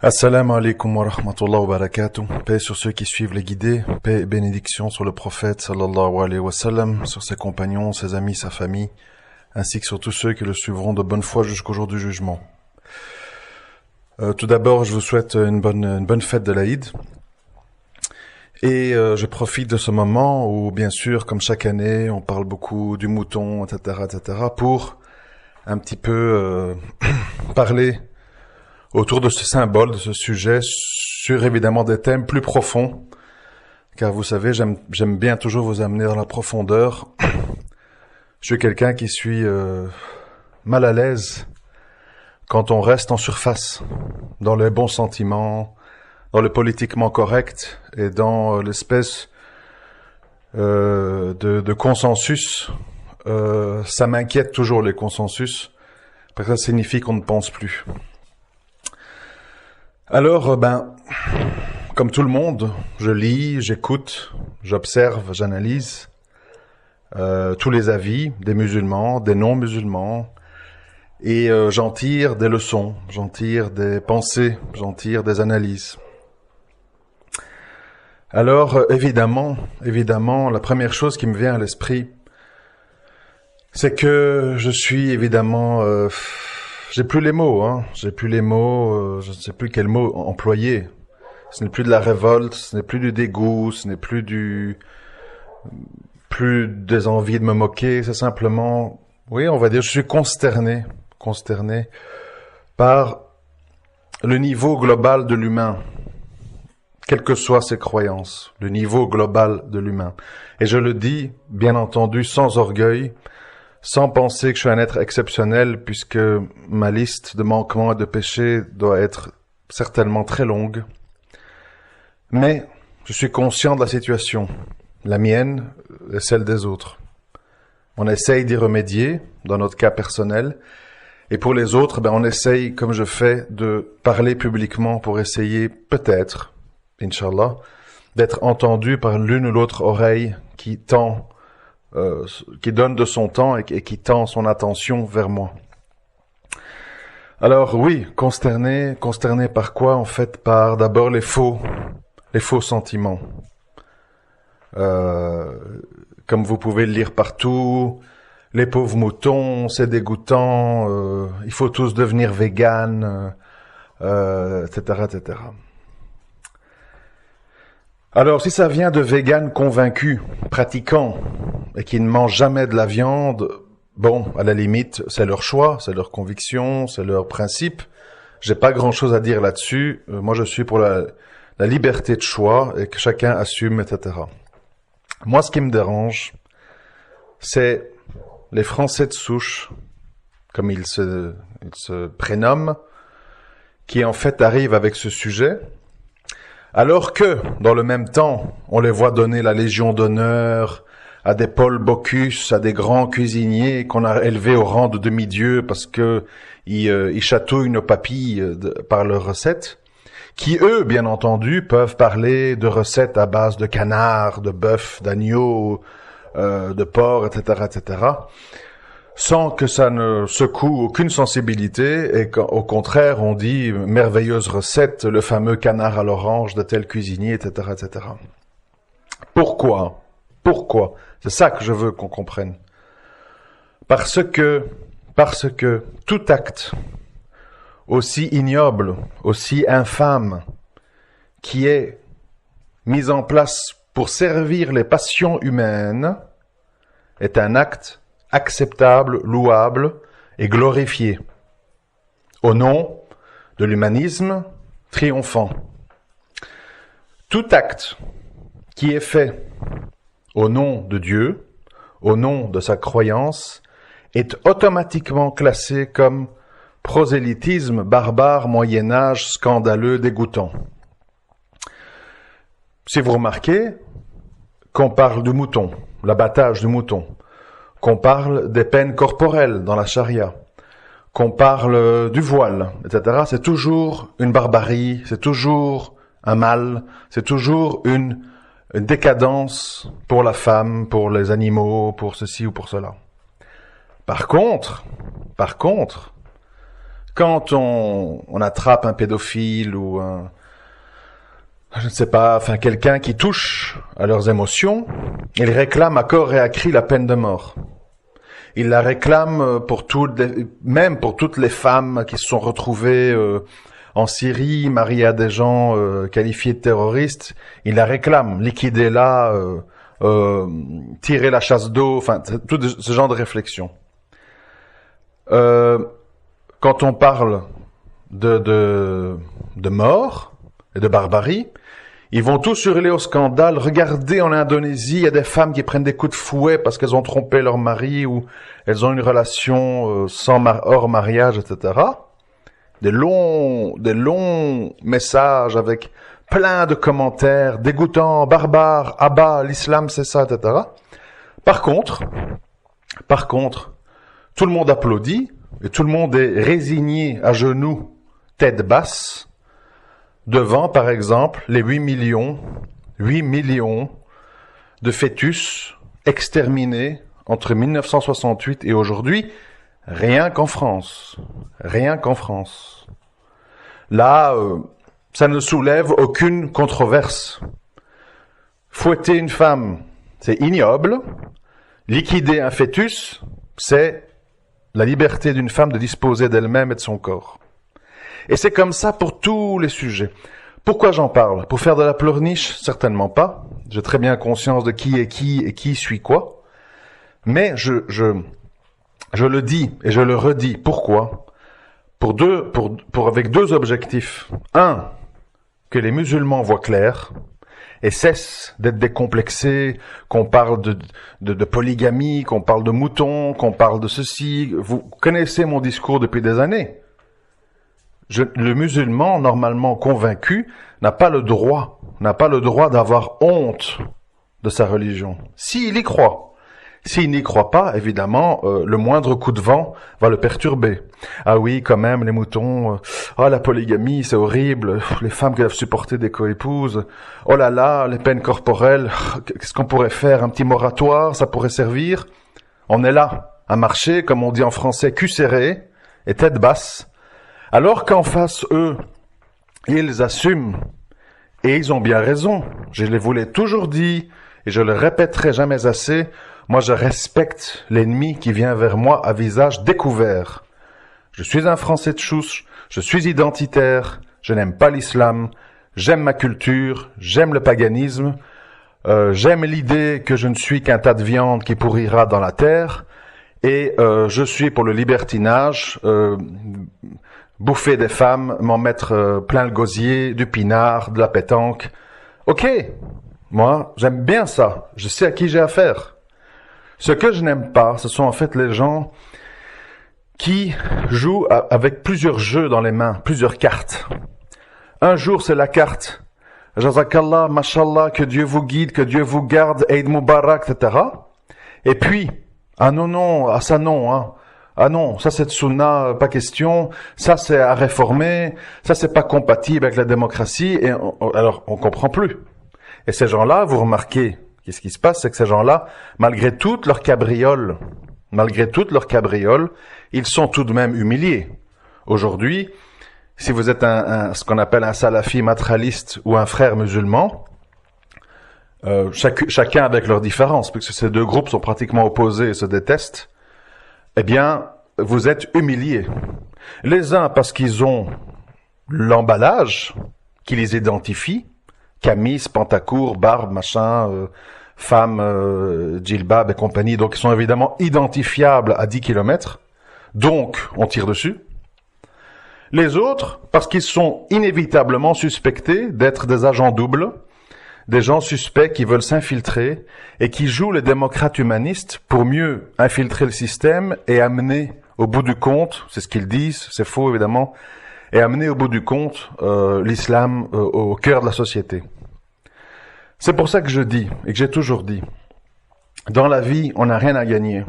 Assalamu alaikum wa rahmatullah wa barakatuh. Paix sur ceux qui suivent les guidés, paix et bénédiction sur le prophète sallallahu alayhi wa sallam, sur ses compagnons, ses amis, sa famille, ainsi que sur tous ceux qui le suivront de bonne foi jusqu'au jour du jugement. Tout d'abord, je vous souhaite une bonne fête de l'Aïd. Et je profite de ce moment où, bien sûr, comme chaque année, on parle beaucoup du mouton, etc., pour un petit peu parler autour de ce symbole, de ce sujet, sur évidemment des thèmes plus profonds, car vous savez, j'aime bien toujours vous amener dans la profondeur. Je suis quelqu'un qui suis mal à l'aise quand on reste en surface, dans les bons sentiments, dans le politiquement correct et dans l'espèce de consensus. Ça m'inquiète toujours, les consensus, parce que ça signifie qu'on ne pense plus. Alors, comme tout le monde, je lis, j'écoute, j'observe, j'analyse tous les avis des musulmans, des non-musulmans, et j'en tire des leçons, j'en tire des pensées, j'en tire des analyses. Alors, évidemment, la première chose qui me vient à l'esprit, c'est que je suis évidemment... j'ai plus les mots, je ne sais plus quel mot employer. Ce n'est plus de la révolte, ce n'est plus du dégoût, ce n'est plus des envies de me moquer, c'est simplement, oui, on va dire, je suis consterné par le niveau global de l'humain, quelles que soient ses croyances, le niveau global de l'humain. Et je le dis, bien entendu, sans orgueil, sans penser que je suis un être exceptionnel, puisque ma liste de manquements et de péchés doit être certainement très longue. Mais je suis conscient de la situation, la mienne et celle des autres. On essaye d'y remédier, dans notre cas personnel, et pour les autres, on essaye, comme je fais, de parler publiquement pour essayer, peut-être, Inch'Allah, d'être entendu par l'une ou l'autre oreille qui donne de son temps et qui tend son attention vers moi. Alors oui, consterné par quoi? En fait, par d'abord les faux sentiments. Comme vous pouvez le lire partout, les pauvres moutons, c'est dégoûtant, il faut tous devenir véganes, etc. Alors, si ça vient de véganes convaincus, pratiquants, et qui ne mangent jamais de la viande, bon, à la limite, c'est leur choix, c'est leur conviction, c'est leur principe. J'ai pas grand-chose à dire là-dessus. Moi, je suis pour la liberté de choix et que chacun assume, etc. Moi, ce qui me dérange, c'est les Français de souche, comme ils se prénomment, qui en fait arrivent avec ce sujet, alors que, dans le même temps, on les voit donner la Légion d'honneur à des Paul Bocuse, à des grands cuisiniers qu'on a élevés au rang de demi-dieux parce que ils chatouillent nos papilles par leurs recettes, qui eux, bien entendu, peuvent parler de recettes à base de canard, de bœuf, d'agneau, de porc, etc., sans que ça ne secoue aucune sensibilité et qu'au contraire, on dit merveilleuse recette, le fameux canard à l'orange de tel cuisinier, etc. Pourquoi? C'est ça que je veux qu'on comprenne. Parce que tout acte aussi ignoble, aussi infâme, qui est mis en place pour servir les passions humaines, est un acte acceptable, louable et glorifié, au nom de l'humanisme triomphant. Tout acte qui est fait au nom de Dieu, au nom de sa croyance, est automatiquement classé comme prosélytisme, barbare, Moyen-Âge, scandaleux, dégoûtant. Si vous remarquez qu'on parle du mouton, l'abattage du mouton, qu'on parle des peines corporelles dans la charia, qu'on parle du voile, etc., c'est toujours une barbarie, c'est toujours un mal, c'est toujours une décadence pour la femme, pour les animaux, pour ceci ou pour cela. Par contre, quand on attrape un pédophile ou je ne sais pas, enfin quelqu'un qui touche à leurs émotions, ils réclament à corps et à cri la peine de mort. Ils la réclament même pour toutes les femmes qui se sont retrouvées en Syrie, mariées à des gens qualifiés de terroristes. Ils la réclament, liquidez-la, tirez la chasse d'eau, enfin tout ce genre de réflexion. Quand on parle de mort et de barbarie, ils vont tous hurler au scandale. Regardez, en Indonésie, il y a des femmes qui prennent des coups de fouet parce qu'elles ont trompé leur mari ou elles ont une relation hors mariage, etc. Des longs messages avec plein de commentaires dégoûtants, barbares, ah bah, l'islam c'est ça, etc. Par contre, tout le monde applaudit et tout le monde est résigné à genoux, tête basse, devant, par exemple, les 8 millions de fœtus exterminés entre 1968 et aujourd'hui, rien qu'en France. Là, ça ne soulève aucune controverse. Fouetter une femme, c'est ignoble. Liquider un fœtus, c'est la liberté d'une femme de disposer d'elle-même et de son corps. Et c'est comme ça pour tous les sujets. Pourquoi j'en parle? Pour faire de la pleurniche? Certainement pas. J'ai très bien conscience de qui est qui et qui suit quoi. Mais je le dis et je le redis. Pourquoi? Avec deux objectifs. Un, que les musulmans voient clair et cessent d'être décomplexés, qu'on parle de polygamie, qu'on parle de moutons, qu'on parle de ceci. Vous connaissez mon discours depuis des années. Le musulman, normalement convaincu, n'a pas le droit d'avoir honte de sa religion. S'il y croit. S'il n'y croit pas, évidemment, le moindre coup de vent va le perturber. Ah oui, quand même, les moutons, la polygamie, c'est horrible, les femmes qui doivent supporter des coépouses, oh là là, les peines corporelles, qu'est-ce qu'on pourrait faire? Un petit moratoire, ça pourrait servir? On est là, à marcher, comme on dit en français, cul serré et tête basse, alors qu'en face, eux, ils assument, et ils ont bien raison. Je vous l'ai toujours dit, et je le répéterai jamais assez, moi je respecte l'ennemi qui vient vers moi à visage découvert. Je suis un Français de souche, je suis identitaire, je n'aime pas l'islam, j'aime ma culture, j'aime le paganisme, j'aime l'idée que je ne suis qu'un tas de viande qui pourrira dans la terre, et je suis pour le libertinage, bouffer des femmes, m'en mettre plein le gosier, du pinard, de la pétanque. Ok, moi j'aime bien ça, je sais à qui j'ai affaire. Ce que je n'aime pas, ce sont en fait les gens qui jouent avec plusieurs jeux dans les mains, plusieurs cartes. Un jour c'est la carte Jazakallah, Mashallah, que Dieu vous guide, que Dieu vous garde, Eid Mubarak, etc. Et puis, ah non, ça non, hein. Ah non, ça c'est Sunna, pas question. Ça c'est à réformer. Ça c'est pas compatible avec la démocratie. Et alors, on comprend plus. Et ces gens-là, vous remarquez, qu'est-ce qui se passe, c'est que ces gens-là, malgré toutes leurs cabrioles, ils sont tout de même humiliés. Aujourd'hui, si vous êtes ce qu'on appelle un salafi matraliste ou un frère musulman, chacun avec leurs différences, puisque ces deux groupes sont pratiquement opposés et se détestent, eh bien, vous êtes humiliés. Les uns parce qu'ils ont l'emballage qui les identifie, camis, pantacourt, barbe, machin, femme, djilbab et compagnie, donc ils sont évidemment identifiables à 10 kilomètres, donc on tire dessus. Les autres, parce qu'ils sont inévitablement suspectés d'être des agents doubles, des gens suspects qui veulent s'infiltrer et qui jouent les démocrates humanistes pour mieux infiltrer le système et amener au bout du compte, c'est ce qu'ils disent, c'est faux évidemment, et amener au bout du compte l'islam au cœur de la société. C'est pour ça que je dis, et que j'ai toujours dit, dans la vie, on n'a rien à gagner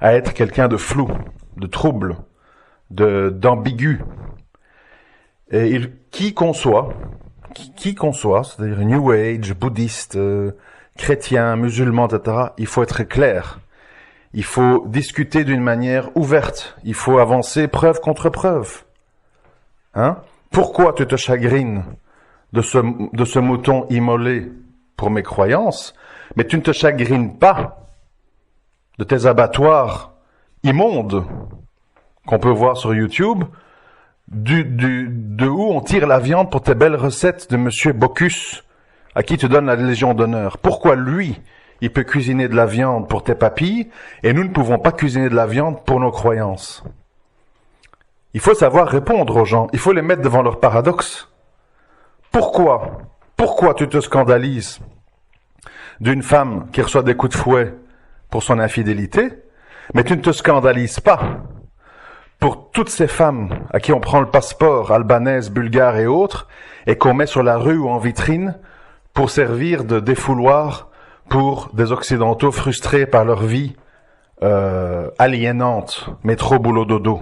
à être quelqu'un de flou, de trouble, d'ambigu. Et qui qu'on soit, c'est-à-dire New Age, bouddhiste, chrétien, musulman, etc., il faut être clair. Il faut discuter d'une manière ouverte. Il faut avancer preuve contre preuve. Hein? Pourquoi tu te chagrines de ce mouton immolé pour mes croyances, mais tu ne te chagrines pas de tes abattoirs immondes qu'on peut voir sur YouTube, de où on tire la viande pour tes belles recettes de Monsieur Bocuse, à qui tu donnes la Légion d'honneur. Pourquoi lui, il peut cuisiner de la viande pour tes papilles, et nous ne pouvons pas cuisiner de la viande pour nos croyances? Il faut savoir répondre aux gens, il faut les mettre devant leur paradoxe. Pourquoi tu te scandalises d'une femme qui reçoit des coups de fouet pour son infidélité, mais tu ne te scandalises pas pour toutes ces femmes à qui on prend le passeport, albanaises, bulgares et autres, et qu'on met sur la rue ou en vitrine pour servir de défouloir pour des Occidentaux frustrés par leur vie aliénante, métro, boulot, dodo.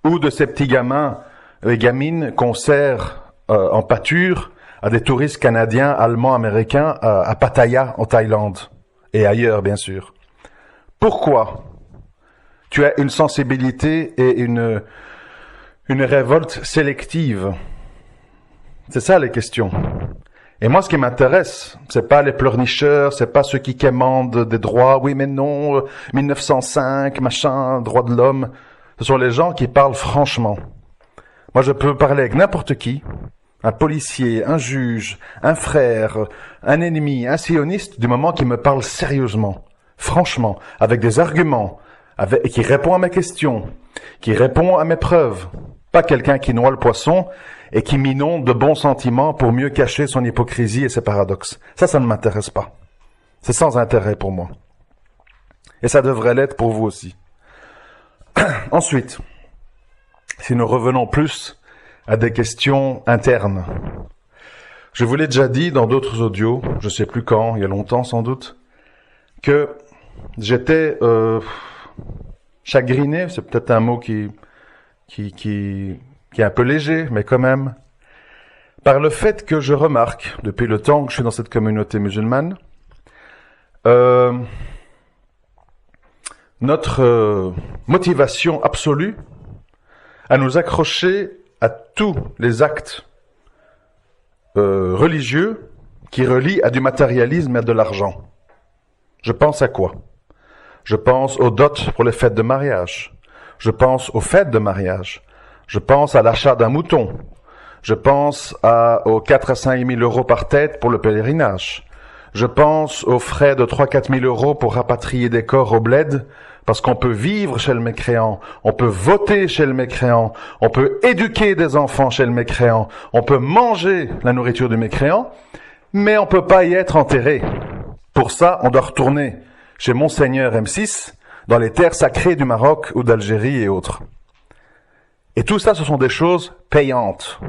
Ou de ces petits gamins et gamines qu'on sert en pâture à des touristes canadiens, allemands, américains à Pattaya, en Thaïlande, et ailleurs, bien sûr. Pourquoi tu as une sensibilité et une révolte sélective? C'est ça les questions. Et moi, ce qui m'intéresse, c'est pas les pleurnicheurs, c'est pas ceux qui quémandent des droits, oui mais non, 1905, machin, droits de l'homme. Ce sont les gens qui parlent franchement. Moi, je peux parler avec n'importe qui, un policier, un juge, un frère, un ennemi, un sioniste, du moment qu'il me parle sérieusement, franchement, avec des arguments, et qui répond à mes questions, qui répond à mes preuves. Pas quelqu'un qui noie le poisson et qui m'inonde de bons sentiments pour mieux cacher son hypocrisie et ses paradoxes. Ça ne m'intéresse pas. C'est sans intérêt pour moi. Et ça devrait l'être pour vous aussi. Ensuite, si nous revenons plus à des questions internes. Je vous l'ai déjà dit dans d'autres audios, je sais plus quand, il y a longtemps sans doute, que j'étais chagriné, c'est peut-être un mot qui est un peu léger, mais quand même, par le fait que je remarque, depuis le temps que je suis dans cette communauté musulmane, notre motivation absolue à nous accrocher à tous les actes religieux qui relient à du matérialisme et à de l'argent. Je pense à quoi? Je pense aux dots pour les fêtes de mariage. Je pense aux fêtes de mariage. Je pense à l'achat d'un mouton. Je pense aux 4 à 5 000 euros par tête pour le pèlerinage. Je pense aux frais de 3-4 000 euros pour rapatrier des corps au bled, parce qu'on peut vivre chez le mécréant, on peut voter chez le mécréant, on peut éduquer des enfants chez le mécréant, on peut manger la nourriture du mécréant, mais on peut pas y être enterré. Pour ça, on doit retourner chez Monseigneur M6, dans les terres sacrées du Maroc ou d'Algérie et autres. Et tout ça, ce sont des choses payantes,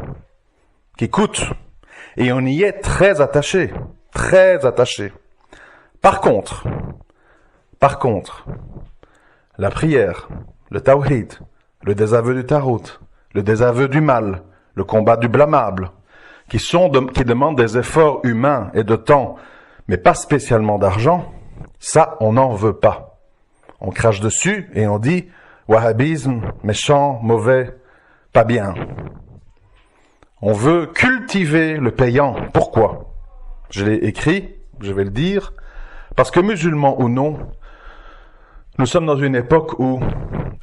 qui coûtent. Et on y est très attaché, très attaché. Par contre, la prière, le tawhid, le désaveu du tarout, le désaveu du mal, le combat du blâmable, qui demandent des efforts humains et de temps, mais pas spécialement d'argent, ça, on n'en veut pas. On crache dessus et on dit « wahhabisme, méchant, mauvais, pas bien ». On veut cultiver le payant. Pourquoi? Je l'ai écrit, je vais le dire, parce que musulmans ou non, nous sommes dans une époque où,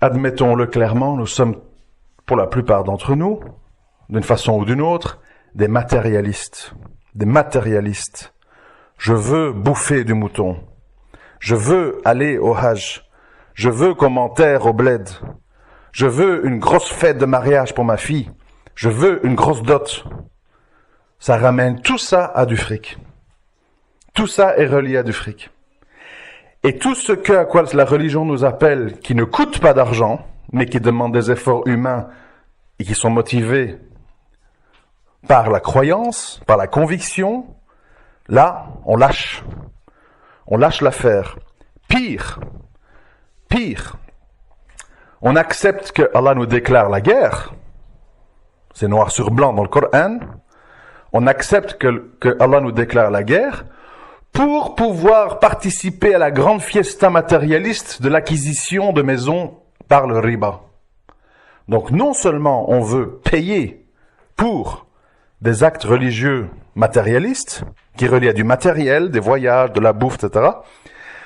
admettons-le clairement, nous sommes, pour la plupart d'entre nous, d'une façon ou d'une autre, des matérialistes. Des matérialistes. Je veux bouffer du mouton. Je veux aller au Hajj. Je veux qu'on m'enterre au bled. Je veux une grosse fête de mariage pour ma fille. Je veux une grosse dot. Ça ramène tout ça à du fric. Tout ça est relié à du fric. Et tout ce à quoi la religion nous appelle, qui ne coûte pas d'argent, mais qui demande des efforts humains et qui sont motivés par la croyance, par la conviction, là, on lâche. On lâche l'affaire. Pire, on accepte que Allah nous déclare la guerre. C'est noir sur blanc dans le Coran. On accepte que Allah nous déclare la guerre pour pouvoir participer à la grande fiesta matérialiste de l'acquisition de maisons par le riba. Donc non seulement on veut payer pour des actes religieux matérialistes, qui relient à du matériel, des voyages, de la bouffe, etc.,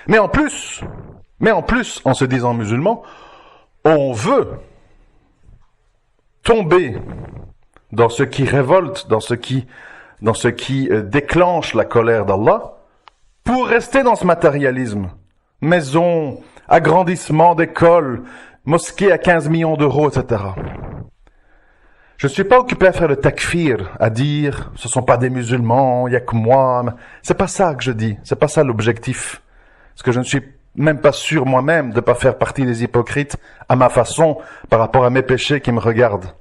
mais en plus, en se disant musulman, on veut tomber dans ce qui révolte, dans ce qui déclenche la colère d'Allah, pour rester dans ce matérialisme. Maison, agrandissement d'écoles, mosquée à 15 millions d'euros, etc. Je ne suis pas occupé à faire le takfir, à dire ce sont pas des musulmans, il y a que moi. C'est pas ça que je dis, c'est pas ça l'objectif. Parce que je ne suis même pas sûr moi-même de pas faire partie des hypocrites à ma façon par rapport à mes péchés qui me regardent.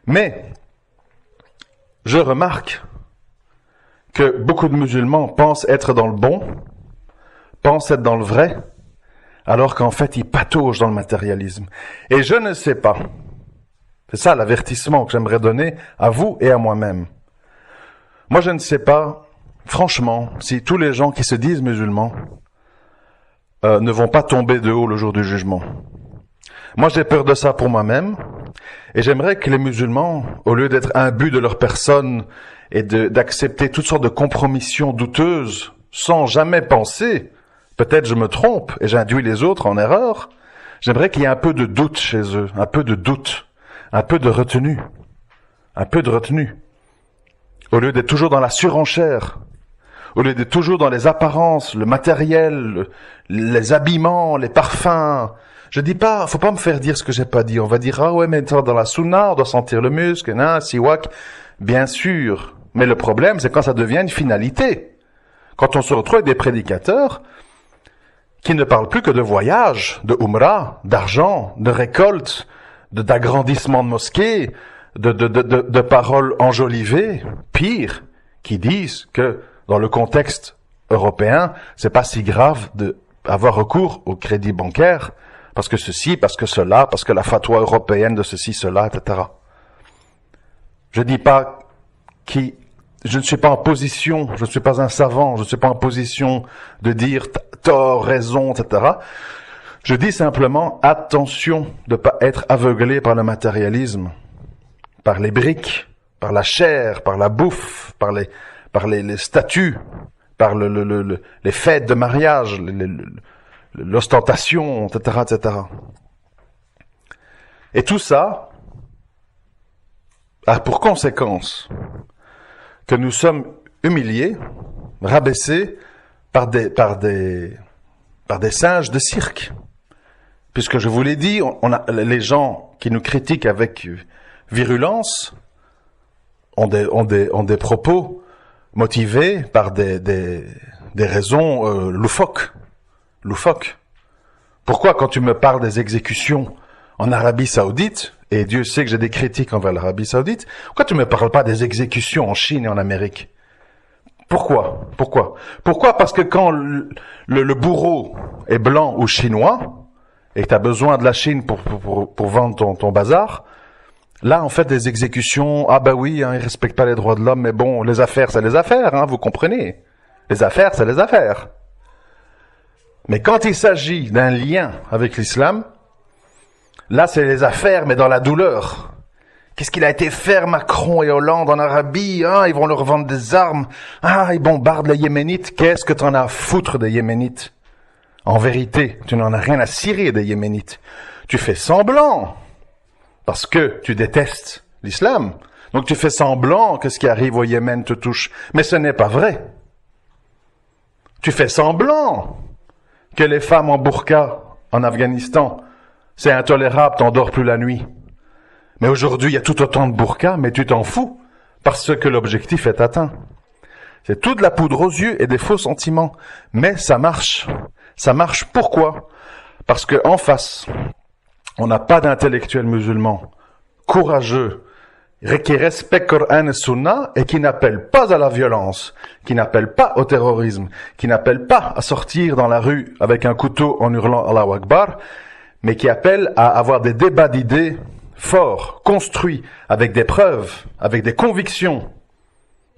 Mais je remarque que beaucoup de musulmans pensent être dans le bon, pensent être dans le vrai, alors qu'en fait ils pataugent dans le matérialisme. Et je ne sais pas, c'est ça l'avertissement que j'aimerais donner à vous et à moi-même. Moi je ne sais pas, franchement, si tous les gens qui se disent musulmans ne vont pas tomber de haut le jour du jugement. Moi j'ai peur de ça pour moi-même, et j'aimerais que les musulmans, au lieu d'être imbus de leur personne et d'accepter toutes sortes de compromissions douteuses, sans jamais penser, peut-être je me trompe et j'induis les autres en erreur, j'aimerais qu'il y ait un peu de doute chez eux, un peu de doute, un peu de retenue, au lieu d'être toujours dans la surenchère, au lieu d'être toujours dans les apparences, le matériel, les habillements, les parfums. Je dis pas, faut pas me faire dire ce que j'ai pas dit. On va dire, ah ouais, mais dans la sunna, on doit sentir le muscle, siwak. Bien sûr. Mais le problème, c'est quand ça devient une finalité. Quand on se retrouve avec des prédicateurs qui ne parlent plus que de voyage, de umrah, d'argent, de récolte, d'agrandissement de mosquées, de paroles enjolivées, pire, qui disent que dans le contexte européen, c'est pas si grave d'avoir recours au crédit bancaire, parce que ceci, parce que cela, parce que la fatwa européenne de ceci, cela, etc. Je dis pas je ne suis pas en position, je ne suis pas un savant, je ne suis pas en position de dire tort, raison, etc. Je dis simplement attention de ne pas être aveuglé par le matérialisme, par les briques, par la chair, par la bouffe, par les statuts, par les fêtes de mariage, l'ostentation, etc., etc. Et tout ça a pour conséquence que nous sommes humiliés, rabaissés par des singes de cirque. Puisque je vous l'ai dit, les gens qui nous critiquent avec virulence ont des propos motivés par des raisons loufoques. Pourquoi quand tu me parles des exécutions en Arabie Saoudite, et Dieu sait que j'ai des critiques envers l'Arabie Saoudite, pourquoi tu me parles pas des exécutions en Chine et en Amérique? Pourquoi? Parce que quand le bourreau est blanc ou chinois, et que tu as besoin de la Chine pour vendre ton bazar, là, en fait, des exécutions, ah bah oui, ils respectent pas les droits de l'homme, mais bon, les affaires, c'est les affaires, vous comprenez. Les affaires, c'est les affaires. Mais quand il s'agit d'un lien avec l'islam, là, c'est les affaires, mais dans la douleur. Qu'est-ce qu'il a été faire, Macron et Hollande en Arabie? Ils vont leur vendre des armes. Ils bombardent les Yéménites. Qu'est-ce que t'en as à foutre des Yéménites? En vérité, tu n'en as rien à cirer des Yéménites. Tu fais semblant, parce que tu détestes l'islam. Donc tu fais semblant que ce qui arrive au Yémen te touche. Mais ce n'est pas vrai. Tu fais semblant que les femmes en burqa en Afghanistan, c'est intolérable, t'en dors plus la nuit. Mais aujourd'hui, il y a tout autant de burqa, mais tu t'en fous, parce que l'objectif est atteint. C'est toute la poudre aux yeux et des faux sentiments. Mais ça marche. Ça marche pourquoi? Parce que en face, on n'a pas d'intellectuels musulmans courageux, qui respectent Coran et Sunna et qui n'appellent pas à la violence, qui n'appellent pas au terrorisme, qui n'appellent pas à sortir dans la rue avec un couteau en hurlant Allahu Akbar, mais qui appellent à avoir des débats d'idées forts, construits, avec des preuves, avec des convictions.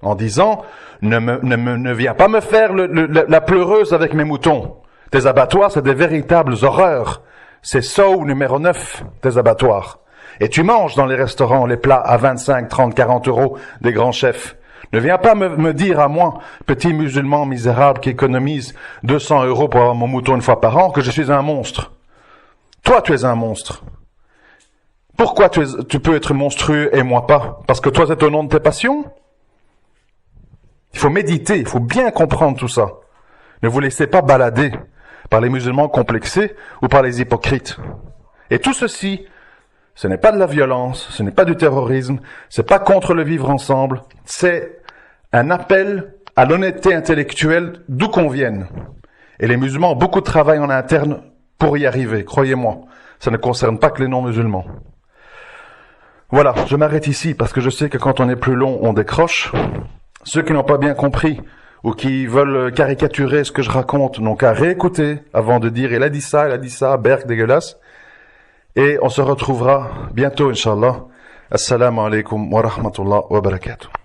en disant ne viens pas me faire la pleureuse avec mes moutons. Tes abattoirs, c'est des véritables horreurs. C'est Sow numéro 9, tes abattoirs. Et tu manges dans les restaurants les plats à 25, 30, 40 euros des grands chefs. Ne viens pas me dire à moi, petit musulman misérable qui économise 200 euros pour avoir mon mouton une fois par an, que je suis un monstre. Toi, tu es un monstre. Pourquoi tu peux être monstrueux et moi pas? Parce que toi, c'est au nom de tes passions? Il faut méditer, il faut bien comprendre tout ça. Ne vous laissez pas balader par les musulmans complexés ou par les hypocrites. Et tout ceci, ce n'est pas de la violence, ce n'est pas du terrorisme, c'est pas contre le vivre ensemble, c'est un appel à l'honnêteté intellectuelle d'où qu'on vienne. Et les musulmans ont beaucoup de travail en interne pour y arriver, croyez-moi. Ça ne concerne pas que les non-musulmans. Voilà, je m'arrête ici parce que je sais que quand on est plus long, on décroche. Ceux qui n'ont pas bien compris ou qui veulent caricaturer ce que je raconte n'ont qu'à réécouter avant de dire « il a dit ça, berk dégueulasse ». Et on se retrouvera bientôt, Inch'Allah. Assalamu alaikum wa rahmatullah wa barakatuh.